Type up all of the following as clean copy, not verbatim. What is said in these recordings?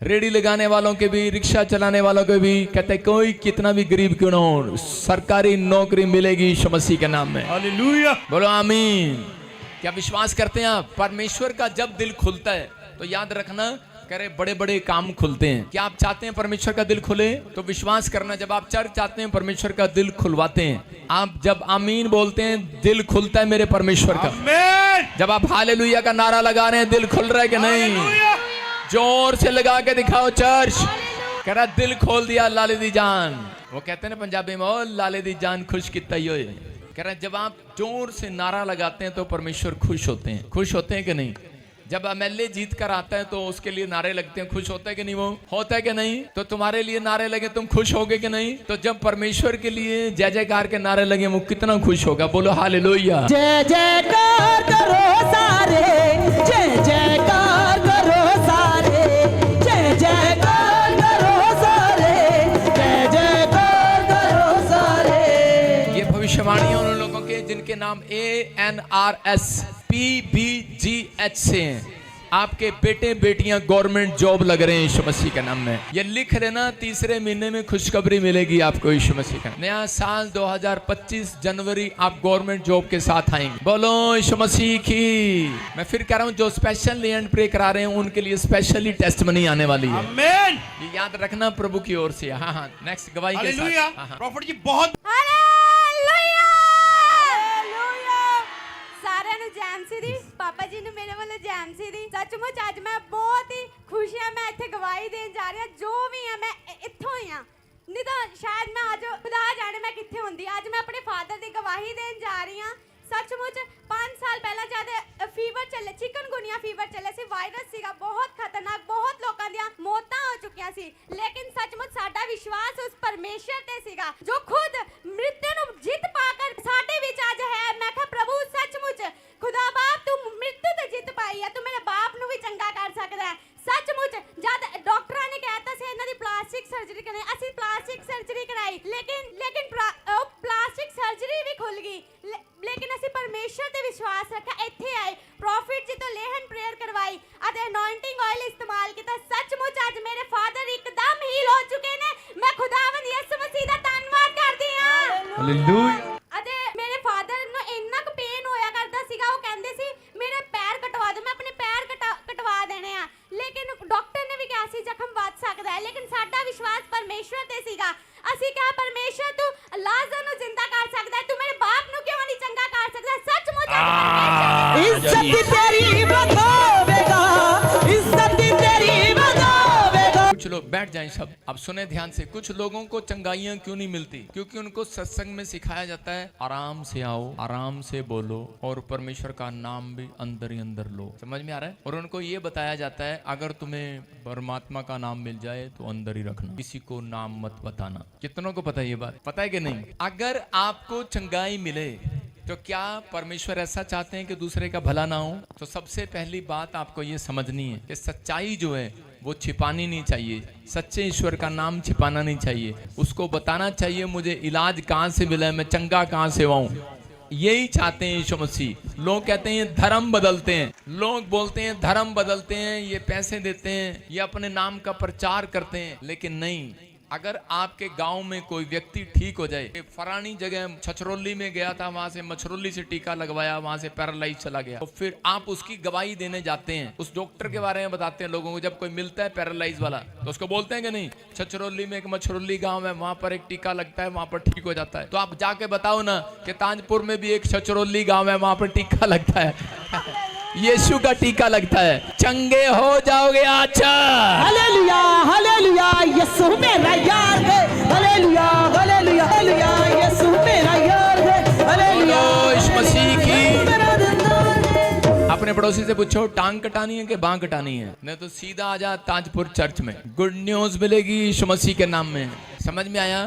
Ready लगाने वालों के भी, रिक्शा चलाने वालों के भी, कहते कोई कितना भी गरीब क्यों ना हो, सरकारी नौकरी मिलेगी यीशु मसीह के नाम में। हालेलुया। बोलो आमीन। क्या विश्वास करते हैं आप? परमेश्वर का जब दिल खुलता है तो याद रखना, करे बड़े बड़े काम खुलते हैं। क्या आप चाहते हैं परमेश्वर का दिल खुले? तो विश्वास करना, जब आप चर्च चाहते हैं परमेश्वर का दिल खुलवाते हैं। आप जब आमीन बोलते हैं दिल खुलता है मेरे परमेश्वर का। आमीन। जब आप हालेलुया का नारा लगा रहे हैं दिल खुल रहा है कि नहीं? जोर से लगा के दिखाओ चर्च। कह रहा दिल खोल दिया लाले दी जान। वो कहते हैं ना पंजाबी में, ओ लाले दी जान खुश किता ही होए। कह रहा जब आप जोर से नारा लगाते हैं तो परमेश्वर खुश होते हैं। खुश होते हैं कि नहीं? जब एमएलए जीत कर आता है तो उसके लिए नारे लगते हैं, खुश होता है कि नहीं? वो होता है कि नहीं? तो तुम्हारे लिए नारे लगे, तुम खुश होगे कि नहीं? तो जब परमेश्वर के लिए जय जयकार के नारे लगे, वो कितना खुश होगा? बोलो हालेलुया। जय जयकार करो सारे, जय जयकार करो सारे, जय जयकार करो सारे, जय जयकार करो सारे। ये भविष्यवाणी है उन लोगों के जिनके नाम ANRS PBGH से हैं। आपके बेटे बेटियां गवर्नमेंट जॉब लग रहे हैं यीशु मसीह के नाम में। ये लिख लेना, तीसरे महीने में खुशखबरी मिलेगी आपको यीशु मसीह का। नया साल 2025 जनवरी आप गवर्नमेंट जॉब के साथ आएंगे। बोलो यीशु मसीह की। मैं फिर कह रहा हूँ, जो स्पेशल एंड प्रे करा रहे हैं उनके लिए स्पेशली टेस्टमनी आने वाली है। आमीन। ये याद रखना प्रभु की ओर से। हाँ हाँ, नेक्स्ट गवाही के हालेलुया। साथ। हाँ। प्रॉफिट जी बहुत दी पापा जी ने मेरे वाले जैम सी दी। सचमुच आज मैं बहुत ही खुश है, मैं इत्थे गवाही देन जा रही हूं। जो भी है मैं इत्थों ही हां, नहीं तो शायद मैं आज खुदा जाने मैं कित्थे हुंदी। आज मैं अपने फादर दी गवाही देन जा रही हूं। सचमुच 5 साल पहला जद फीवर चले, चिकनगुनिया फीवर चले सी, वायरस सीगा बहुत खतरनाक, बहुत लोकां दी मौतां हो चुकियां सी। लेकिन सचमुच साडा विश्वास उस परमेश्वर ते सीगा जो खुद मृत्यु नु जित पाकर साडे विच आज है। मैं कहा प्रभु सचमुच खुदा बाप तू मृत्यु ते जित पाई है, तू मेरे बाप नु भी चंगा कर सकदा है। सचमुच जद डॉक्टरां ने कहता सी इन्हां दी प्लास्टिक सर्जरी करनी, असीं प्लास्टिक सर्जरी कराई, लेकिन प्लास्टिक सर्जरी भी खुल गई। लेकिन असीं परमेश्वर ते विश्वास रखा, इत्थे आए प्रॉफिट जी तो लेहन प्रेयर करवाई अते अनॉइंटिंग ऑयल इस्तेमाल किया। सचमुच आज मेरे फादर एकदम हील हो चुके ने। मैं खुदावंद यीशु मसीह दा धन्यवाद करदी हां। हालेलुया। अते मेरे फादर नु इन्ना क पेन होया करदा सीगा, वो कहंदे सी मेरे पैर कटवा दो, मैं अपने पैर कटवा देने आ। लेकिन डॉक्टर ने भी कहा सी जख्म वध सकदा है, लेकिन साडा विश्वास परमेश्वर ते सीगा। ਅਸੀਂ ਕਿਹਾ ਪਰਮੇਸ਼ਰ ਤੂੰ ਲਾਜ਼ਰ ਨੂੰ ਜ਼ਿੰਦਾ ਕਰ ਸਕਦਾ ਹੈ, ਤੂੰ ਮੇਰੇ ਬਾਪ ਨੂੰ ਕਿਉਂ ਨਹੀਂ ਚੰਗਾ ਕਰ ਸਕਦਾ? ਸੱਚਮੁੱਚ इज्जत तेरी बतावेगा, इज्जत तेरी बतावेगा। कुछ लोग बैठ जाएं सब, अब सुने ध्यान से। कुछ लोगों को चंगाइयां क्यों नहीं मिलती? क्योंकि उनको सत्संग में सिखाया जाता है आराम से आओ, आराम से बोलो और परमेश्वर का नाम भी अंदर ही अंदर लो। समझ में आ रहा है? और उनको ये बताया जाता है अगर तुम्हें परमात्मा का नाम मिल जाए तो अंदर ही रखना, किसी को नाम मत बताना। कितनों को पता है ये बात? पता है कि नहीं? अगर आपको चंगाई मिले तो क्या परमेश्वर ऐसा चाहते हैं कि दूसरे का भला ना हो? तो सबसे पहली बात आपको ये समझनी है कि सच्चाई जो है वो छिपानी नहीं चाहिए। सच्चे ईश्वर का नाम छिपाना नहीं चाहिए। उसको बताना चाहिए मुझे इलाज कहाँ से मिला है, मैं चंगा कहाँ से हुआ हूँ। यही चाहते हैं यीशु मसीह। लोग कहते हैं ये धर्म बदलते हैं, लोग बोलते हैं धर्म बदलते हैं, ये पैसे देते हैं, ये अपने नाम का प्रचार करते हैं। लेकिन नहीं, अगर आपके गांव में कोई व्यक्ति ठीक हो जाए, फरानी जगह छछरौली में गया था, वहां से मछरौली से टीका लगवाया, वहां से पैरालाइज चला गया, तो फिर आप उसकी गवाही देने जाते हैं, उस डॉक्टर के बारे में बताते हैं लोगों को। जब कोई मिलता है पैरालाइज वाला तो उसको बोलते हैं कि नहीं छछरौली में एक मछरौली गांव है, वहां पर एक टीका लगता है, वहां पर ठीक हो जाता है। तो आप जाके बताओ ना कि ताजपुर में भी एक छछरौली गांव है, वहां पर टीका लगता है। यीशु का टीका लगता है, चंगे हो जाओगे। अच्छा हालेलुया, हालेलुया, यीशु मेरा यार है। हालेलुया, हालेलुया, हालेलुया, यीशु मेरा यार है। हालेलुया, यीशु मसीह की। मेरा दिलदार है। अपने पड़ोसी से पूछो टांग कटानी है कि बांह कटानी है, नहीं तो सीधा आ जा ताजपुर चर्च में, गुड न्यूज मिलेगी यीशु मसीह के नाम में। समझ में आया?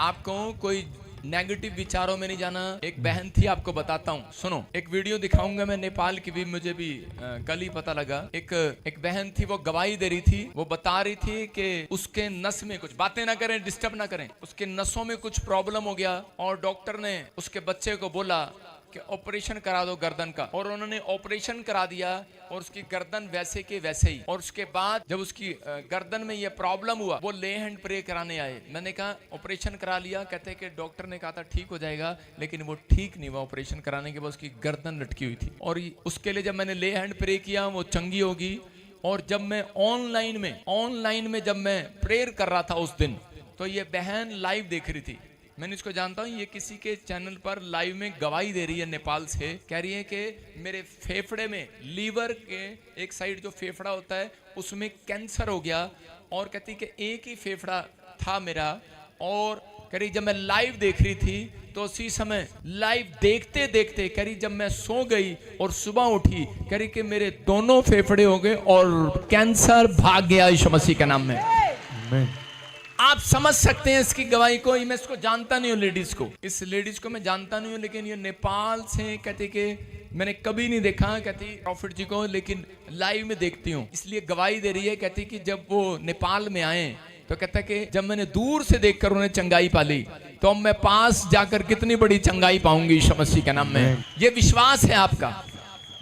आपको कोई नेगेटिव विचारों में नहीं जाना। एक बहन थी, आपको बताता हूँ, सुनो। एक वीडियो दिखाऊंगा मैं, नेपाल की भी, मुझे भी कल ही पता लगा। एक बहन थी, वो गवाही दे रही थी। वो बता रही थी कि उसके नस में कुछ, बातें ना करें, डिस्टर्ब ना करें, उसके नसों में कुछ प्रॉब्लम हो गया और डॉक्टर ने उसके बच्चे को बोला कि ऑपरेशन करा दो गर्दन का, और उन्होंने ऑपरेशन करा दिया और उसकी गर्दन वैसे के वैसे ही। और उसके बाद जब उसकी गर्दन में ये प्रॉब्लम हुआ, वो ले हैंड प्रे कराने आए। मैंने कहा ऑपरेशन करा लिया, कहते कि डॉक्टर ने कहा था ठीक हो जाएगा, लेकिन वो ठीक नहीं हुआ। ऑपरेशन कराने के बाद उसकी गर्दन लटकी हुई थी, और उसके लिए जब मैंने ले हैंड प्रे किया वो चंगी होगी। और जब मैं ऑनलाइन में जब मैं प्रेयर कर रहा था उस दिन, तो ये बहन लाइव देख रही थी। मैंने इसको जानता हूँ, ये किसी के चैनल पर लाइव में गवाही दे रही है नेपाल से। कह रही है कि मेरे फेफड़े में, लीवर के एक साइड जो फेफड़ा होता है उसमें कैंसर हो गया, और कहती कि एक ही फेफड़ा था मेरा। और कह रही जब मैं लाइव देख रही थी तो उसी समय लाइव देखते देखते कह रही जब मैं सो गई और सुबह उठी, कह रही कि मेरे दोनों फेफड़े हो गए और कैंसर भाग गया यीशु मसीह के नाम में। आप समझ सकते हैं इसकी गवाही को। मैं इसको जानता नहीं हूँ, लेडीज को, इस लेडीज को मैं जानता नहीं हूँ, लेकिन ये नेपाल से कहती कि मैंने कभी नहीं देखा, कहती प्रॉफिट जी को, लेकिन लाइव में देखती हूँ, इसलिए गवाही दे रही है। कहती कि जब वो नेपाल में आए तो कहता कि जब मैंने दूर से देखकर उन्हें चंगाई पाली, तो अब मैं पास जाकर कितनी बड़ी चंगाई पाऊंगी यीशु मसीह के नाम में। ये विश्वास है आपका,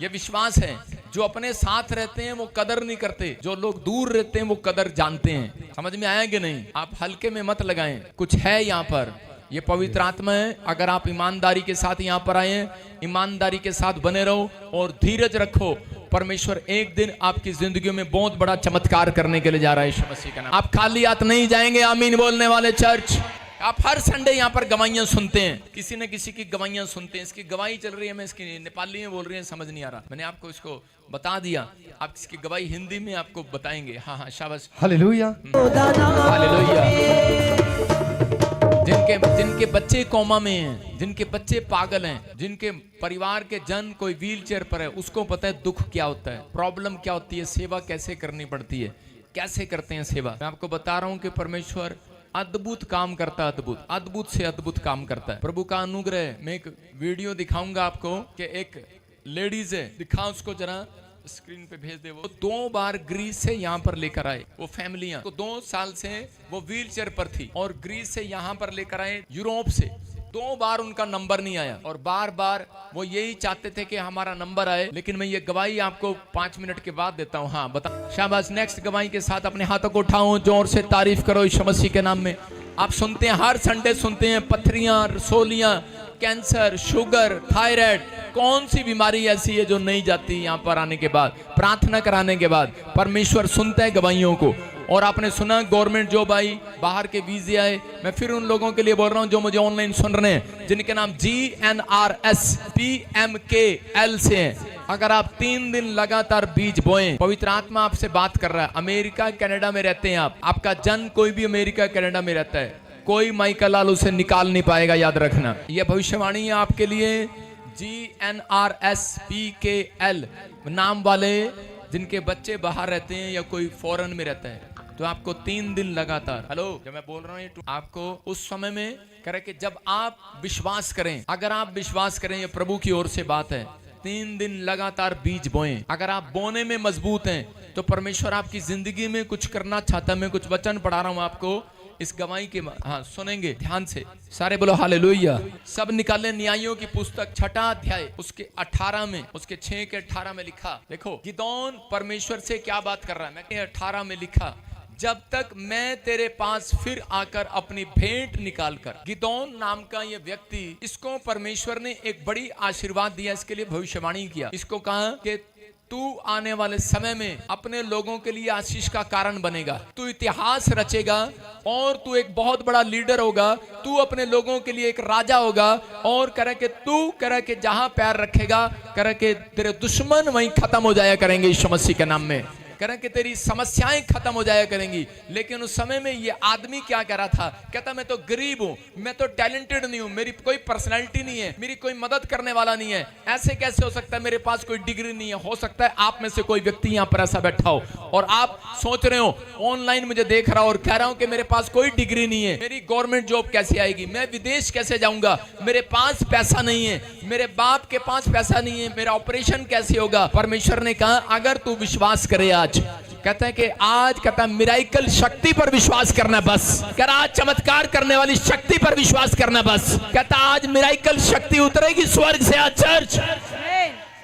ये विश्वास है। जो अपने साथ रहते हैं वो कदर नहीं करते, जो लोग दूर रहते हैं वो कदर जानते हैं। समझ में आया कि नहीं? आप हल्के में मत लगाएं, कुछ है यहाँ पर। ये पवित्र आत्मा है। अगर आप ईमानदारी के साथ यहाँ पर आए हैं, ईमानदारी के साथ बने रहो और धीरज रखो। परमेश्वर एक दिन आपकी जिंदगी में बहुत बड़ा चमत्कार करने के लिए जा रहा है यीशु मसीह का नाम। आप खाली हाथ नहीं जाएंगे। आमीन बोलने वाले चर्च। आप हर संडे यहाँ पर गवाहियां सुनते हैं, किसी न किसी की गवाहियां सुनते हैं। इसकी गवाही चल रही है, मैं इसकी नेपाली में बोल रही है, समझ नहीं आ रहा। मैंने आपको इसको बता दिया, आप इसकी गवाही हिंदी में आपको बताएंगे। हाँ हाँ, शाबाश, हालेलुया, हालेलुया। जिनके बच्चे कोमा में हैं, जिनके बच्चे पागल हैं, जिनके परिवार के जन कोई व्हीलचेयर पर है, उसको पता है दुख क्या होता है, प्रॉब्लम क्या होती है, सेवा कैसे करनी पड़ती है, कैसे करते हैं सेवा। मैं आपको बता रहा हूँ कि परमेश्वर अद्भुत काम करता है, अद्भुत से अद्भुत काम करता है। प्रभु का अनुग्रह। मैं एक वीडियो दिखाऊंगा आपको कि एक लेडीज है, दिखा उसको जरा, स्क्रीन पे भेज दे। वो 2 बार ग्रीस से यहाँ पर लेकर आए, वो फैमिलियां को 2 साल से वो व्हीलचेयर पर थी, और ग्रीस से यहाँ पर लेकर आए यूरोप से। 2 बार उनका नंबर नहीं आया, और बार बार वो यही चाहते थे कि हमारा नंबर आए। लेकिन मैं ये गवाही आपको 5 मिनट के बाद देता हूँ। हाँ बता, शाबाश। नेक्स्ट गवाही के साथ अपने हाथों को उठाओ, जोर से तारीफ करो यीशु मसीह के नाम में। आप सुनते हैं, हर संडे सुनते हैं, पथरियां, रसोलियां, कैंसर, शुगर, थायराइड, कौन सी बीमारी ऐसी है जो नहीं जाती यहाँ पर आने के बाद, प्रार्थना कराने के बाद। परमेश्वर सुनता है गवाहियों को। और आपने सुना गवर्नमेंट जॉब आई, बाहर के वीजे आए। मैं फिर उन लोगों के लिए बोल रहा हूँ जो मुझे ऑनलाइन सुन रहे हैं, जिनके नाम GNRS PMKL से हैं। अगर आप 3 दिन लगातार बीज बोएं, पवित्र आत्मा आपसे बात कर रहा है। अमेरिका कनाडा में रहते हैं आप, आपका जन कोई भी अमेरिका कनाडा में रहता है, कोई माइकल लाल उसे निकाल नहीं पाएगा, याद रखना। यह भविष्यवाणी है आपके लिए। GNRS PKL नाम वाले जिनके बच्चे बाहर रहते हैं या कोई फॉरेन में रहता है, तो आपको 3 दिन लगातार, हेलो जब मैं बोल रहा हूँ, आपको उस समय में करे कि जब आप विश्वास करें, अगर आप विश्वास करें, ये प्रभु की ओर से बात है, 3 दिन लगातार बीज बोएं। अगर आप बोने में मजबूत हैं तो परमेश्वर आपकी जिंदगी में कुछ करना चाहता है। मैं कुछ वचन पढ़ा रहा हूँ आपको इस गवाही के, हाँ सुनेंगे ध्यान से, सारे बोलो हालेलुया। सब निकाले न्यायों की पुस्तक 6वां अध्याय उसके 18 में, उसके 6 के 18 में लिखा। देखो गिदोन परमेश्वर से क्या बात कर रहा है। मैं 18 में लिखा, जब तक मैं तेरे पास फिर आकर अपनी भेंट निकाल कर। गिदोन नाम का ये व्यक्ति, इसको परमेश्वर ने एक बड़ी आशीर्वाद दिया, इसके लिए भविष्यवाणी किया। इसको कहा कि तू आने वाले समय में अपने लोगों के लिए आशीष का कारण बनेगा, तू इतिहास रचेगा और तू एक बहुत बड़ा लीडर होगा, तू अपने लोगों के लिए एक राजा होगा। और करे कि तू करे कि जहां पैर रखेगा, करे कि तेरे दुश्मन वहीं खत्म हो जाया करेंगे यीशु मसीह के नाम में। करें कि तेरी समस्याएं खत्म हो जाया करेंगी। लेकिन उस समय में ये आदमी क्या कह रहा था, कहता मैं तो गरीब हूं, मैं तो टैलेंटेड नहीं हूं, मेरी कोई पर्सनैलिटी नहीं है, मेरी कोई मदद करने वाला नहीं है, ऐसे कैसे हो सकता है, मेरे पास कोई डिग्री नहीं है। हो सकता है आप में से कोई व्यक्ति यहाँ पर ऐसा बैठा हो और आप सोच रहे हो, ऑनलाइन मुझे देख रहा हो और कह रहा हूं कि मेरे पास कोई डिग्री नहीं है, मेरी गवर्नमेंट जॉब कैसे आएगी, मैं विदेश कैसे जाऊंगा, मेरे पास पैसा नहीं है, मेरे बाप के पास पैसा नहीं है, मेरा ऑपरेशन कैसे होगा। परमेश्वर ने कहा अगर तू विश्वास करे आज कहते हैं कि आज कहता है मिराइकल शक्ति पर विश्वास करना बस। कह रहा आज चमत्कार करने वाली शक्ति पर विश्वास करना बस। कहता आज मिराइकल शक्ति उतरेगी स्वर्ग से। आज चर्च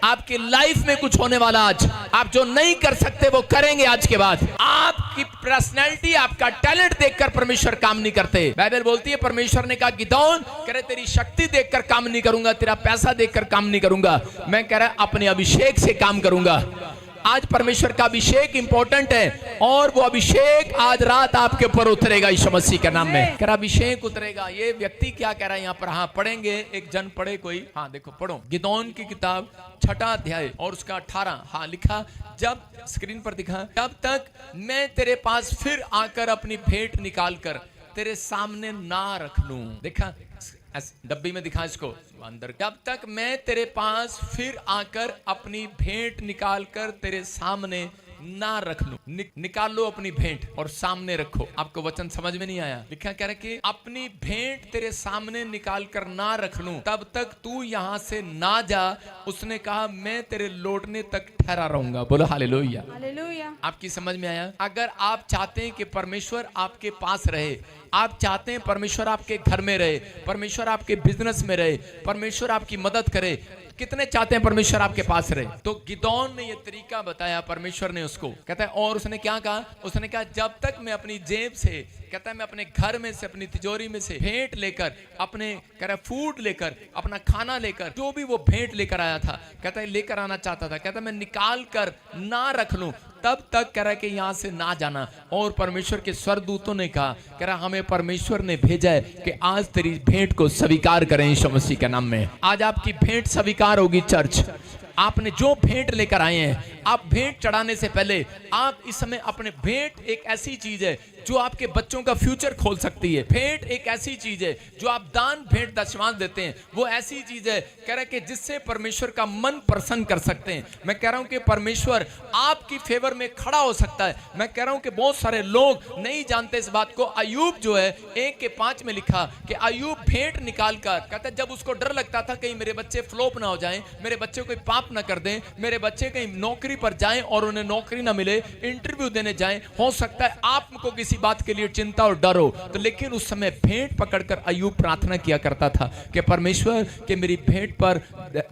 आपकी लाइफ में कुछ होने वाला, आज आप जो नहीं कर सकते वो करेंगे। आज के बाद आपकी पर्सनैलिटी, आपका टैलेंट देखकर परमेश्वर काम नहीं करते। बाइबल बोलती है परमेश्वर ने कहा गिदोन कह रहे तेरी शक्ति देखकर काम नहीं करूंगा, तेरा पैसा देखकर काम नहीं करूंगा, मैं कह रहा अपने अभिषेक से काम करूंगा। आज परमेश्वर का अभिषेक इंपॉर्टेंट है और वो अभिषेक आज रात आपके ऊपर उतरेगा यीशु मसीह के नाम में। कह रहा अभिषेक उतरेगा। ये व्यक्ति क्या कह रहा है यहाँ पर? हाँ पढ़ेंगे, एक जन पढ़े कोई। हाँ देखो पढ़ो गिदोन की किताब 6वां अध्याय और उसका 18। हाँ लिखा, जब स्क्रीन पर दिखा, तब तक मैं तेरे पास फिर आकर अपनी भेंट निकाल कर तेरे सामने ना रख लूं। देखा डब्बी में दिखा इसको अंदर। जब तक मैं तेरे पास फिर आकर अपनी भेंट निकाल कर तेरे सामने ना रख लूं। निकाल लो अपनी भेंट और सामने रखो। आपको वचन समझ में नहीं आया? लिखा कह रहा कि अपनी भेंट तेरे सामने निकाल कर ना रख लूं तब तक तू यहां से ना जा। उसने कहा मैं तेरे लौटने तक ठहरा रहूंगा। बोलो हालेलुया। हालेलुया। आपकी समझ में आया? अगर आप चाहते हैं कि परमेश्वर आपके पास रहे, आप चाहते हैं परमेश्वर आपके घर में रहे, परमेश्वर आपके बिजनेस में रहे, परमेश्वर आपकी मदद करे, कितने चाहते हैं परमेश्वर आपके पास रहे? तो गिदोन ने ये तरीका बताया परमेश्वर ने उसको। कहता है और उसने क्या कहा? उसने कहा जब तक मैं अपनी जेब से, कहता है मैं अपने घर में से, अपनी तिजोरी में से भेंट लेकर, अपने कह रहा फूड लेकर, अपना खाना लेकर, जो भी वो भेंट लेकर आया था, कहता है लेकर आना चाहता था, कहता है मैं निकाल कर ना रख लूं तब तक कह रहा है कि यहां से ना जाना। और परमेश्वर के स्वर्गदूतों ने कहा, कह रहा हमें परमेश्वर ने भेजा है कि आज तेरी भेंट को स्वीकार करें यीशु मसीह के नाम में। आज आपकी भेंट स्वीकार होगी चर्च। आपने जो भेंट लेकर आए हैं, आप भेंट चढ़ाने से पहले आप इस समय अपने, भेंट एक ऐसी चीज है जो आपके बच्चों का फ्यूचर खोल सकती है। भेंट एक ऐसी चीज है जो आप दान भेंट दशमांश देते हैं, वो ऐसी चीज है कह रहा है कि जिससे परमेश्वर का मन प्रसन्न कर सकते हैं। मैं कह रहा हूं कि परमेश्वर आपकी फेवर में खड़ा हो सकता है। मैं कह रहा हूं कि बहुत सारे लोग नहीं जानते इस बात को। अय्यूब जो है 1:5 में लिखा कि अय्यूब भेंट निकाल कर, कहता जब उसको डर लगता था कहीं मेरे बच्चे फ्लॉप ना हो जाएं, मेरे बच्चे कोई पाप ना कर दें, मेरे बच्चे कहीं नौकरी पर जाएं और उन्हें नौकरी ना मिले, इंटरव्यू देने जाएं, हो सकता है आपको किसी बात के लिए चिंता और डर हो, तो लेकिन उस समय भेंट पकड़कर अय्यूब प्रार्थना किया करता था कि परमेश्वर के मेरी भेंट पर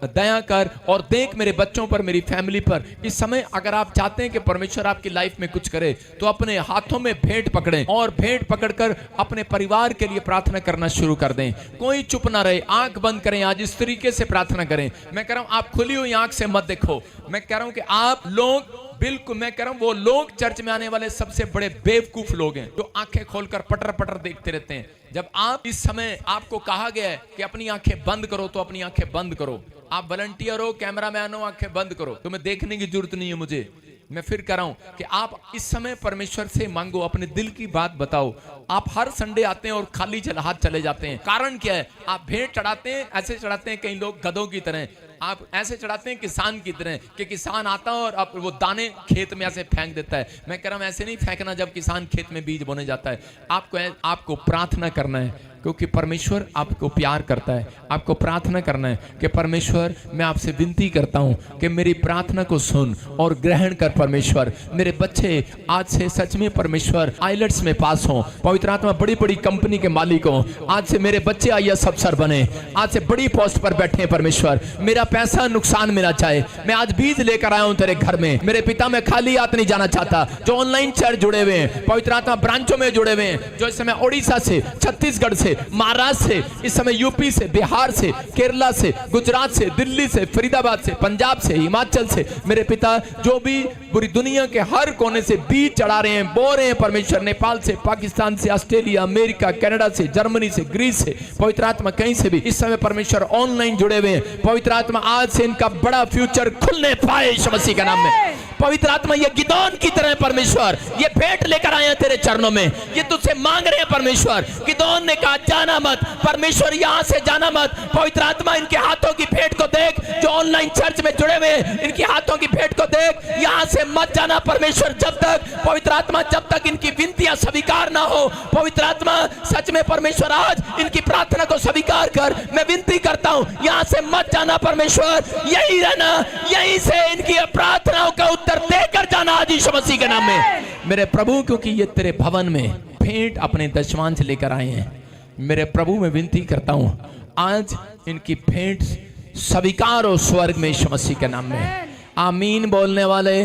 दया कर और देख मेरे बच्चों पर, मेरी फैमिली पर। इस समय अगर आप चाहते हैं कि परमेश्वर आपकी लाइफ में कुछ करे तो अपने हाथों में भेंट पकड़ें और भेंट पकड़कर अपने परिवार के लिए प्रार्थना करना शुरू कर दें। कोई चुप ना रहे, आंख बंद करें, आज इस तरीके से प्रार्थना करें। मैं कह रहा हूं आप खुली हुई आंख से मत देखो। मैं कह रहा हूं कि आप लोग बिल्कुल, मैं कह रहा हूं वो लोग चर्च में आने वाले सबसे बड़े बेवकूफ लोग हैं जो आंखें खोलकर पटर पटर देखते रहते हैं। जब आप इस समय आपको कहा गया है कि अपनी आंखें बंद करो तो अपनी आंखें बंद करो। आप वॉलंटियर हो, कैमरामैन हो, आंखें बंद करो। तुम्हें देखने की जरूरत नहीं है मुझे। मैं फिर कह रहा हूं कि आप इस समय परमेश्वर से मांगो, अपने दिल की बात बताओ। आप हर संडे आते हैं और खाली हाथ चले जाते हैं। कारण क्या है? आप भेंट चढ़ाते हैं, ऐसे चढ़ाते हैं कई लोग गधों की तरह, आप ऐसे चढ़ाते हैं किसान की तरह कि किसान आता है और आप वो दाने खेत में ऐसे फेंक देता है। मैं कह रहा हूं ऐसे नहीं फेंकना जब किसान खेत में बीज बोने जाता है। आपको प्रार्थना करना है क्योंकि परमेश्वर आपको प्यार करता है। आपको प्रार्थना करना है कि परमेश्वर मैं आपसे विनती करता हूं कि मेरी प्रार्थना को सुन और ग्रहण कर। परमेश्वर मेरे बच्चे आज से सच में परमेश्वर आईलेट्स में पास हों, पवित्र आत्मा बड़ी बड़ी कंपनी के मालिक हों, आज से मेरे बच्चे IAS अफसर बने, आज से बड़ी पोस्ट पर बैठे। परमेश्वर मेरा पैसा नुकसान में ना जाए। मैं आज बीज लेकर आया हूं तेरे घर में। मेरे पिता मैं खाली हाथ नहीं जाना चाहता। जो ऑनलाइन चर्च जुड़े हुए हैं, पवित्र आत्मा ब्रांचों में जुड़े हुए हैं, जो इस समय ओडिशा से, छत्तीसगढ़ से, महाराष्ट्र से, इस समय यूपी से, बिहार से, केरला से, गुजरात से, दिल्ली से, फरीदाबाद से, पंजाब से, हिमाचल से, मेरे पिता जो भी पूरी दुनिया के हर कोने से बीज चढ़ा रहे हैं, बो रहे हैं परमेश्वर, नेपाल से, पाकिस्तान से, ऑस्ट्रेलिया, अमेरिका, कनाडा से, जर्मनी से, ग्रीस से, पवित्र आत्मा कहीं से भी इस समय परमेश्वर ऑनलाइन जुड़े हुए हैं। पवित्र आत्मा आज से इनका बड़ा फ्यूचर खुलने पाए यीशु मसीह के नाम में। पवित्र आत्मा ये गिदोन की तरह परमेश्वर ये भेंट लेकर आए हैं तेरे चरणों में, ये तुझसे मांग रहे हैं परमेश्वर। गिदोन ने कहा जाना मत, परमेश्वर यहां से जाना मत। पवित्र आत्मा इनके हाथों की भेंट को देख, जो ऑनलाइन चर्च में जुड़े हुए हैं इनकी हाथों की भेंट को देख, यहां से मत जाना परमेश्वर जब तक, पवित्र आत्मा जब तक इनकी विनतियां स्वीकार ना हो। पवित्र आत्मा सच में परमेश्वर आज इनकी प्रार्थना को स्वीकार कर। मैं विनती करता हूं यहां से मत जाना परमेश्वर, यही रहना, यहीं से इनकी प्रार्थनाओं का उत्तर देकर जाना आज यीशु मसीह के नाम में मेरे प्रभु, क्योंकि ये तेरे भवन में भेंट अपने दशमांश लेकर आए हैं। मेरे प्रभु मैं विनती करता हूं आज इनकी भेंट स्वीकार हो स्वर्ग में यीशु मसीह के नाम में। आमीन बोलने वाले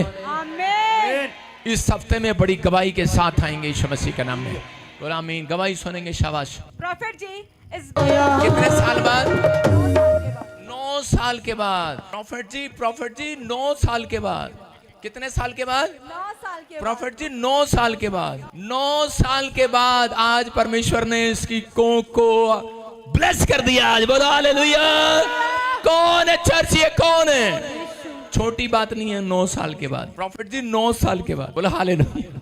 इस हफ्ते में बड़ी गवाही के साथ आएंगे यीशु मसीह के नाम में। बोला आमीन। गवाही सुनेंगे। शाबाश। प्रॉफिट जी इस कितने साल बाद? 9 साल के बाद। प्रॉफिट जी 9 साल के बाद। कितने साल के बाद? 9 साल के प्रॉफिट जी 9 साल के बाद। 9 साल के बाद आज परमेश्वर ने इसकी कोख को ब्लेस कर दिया। आज बोलो हालेलुया। कौन है चर्च? ये कौन है? छोटी बात नहीं है। 9 साल के बाद। प्रॉफिट जी 9 साल के बाद। बोलो हालेलुया।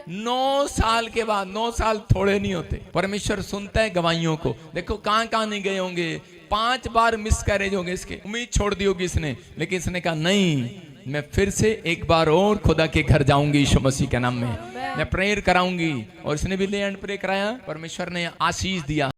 9 साल के बाद। 9 साल थोड़े नहीं होते। परमेश्वर सुनता है गवाहियों को। देखो कहां कहां नहीं गए होंगे। 5 बार मिसकैरेज होंगे इसके। उम्मीद छोड़ दी होगी इसने, लेकिन इसने कहा नहीं, मैं फिर से एक बार और खुदा के घर जाऊंगी यीशु मसीह के नाम में। मैं प्रेयर कराऊंगी। और इसने भी ले एंड प्रे कराया। परमेश्वर ने आशीष दिया।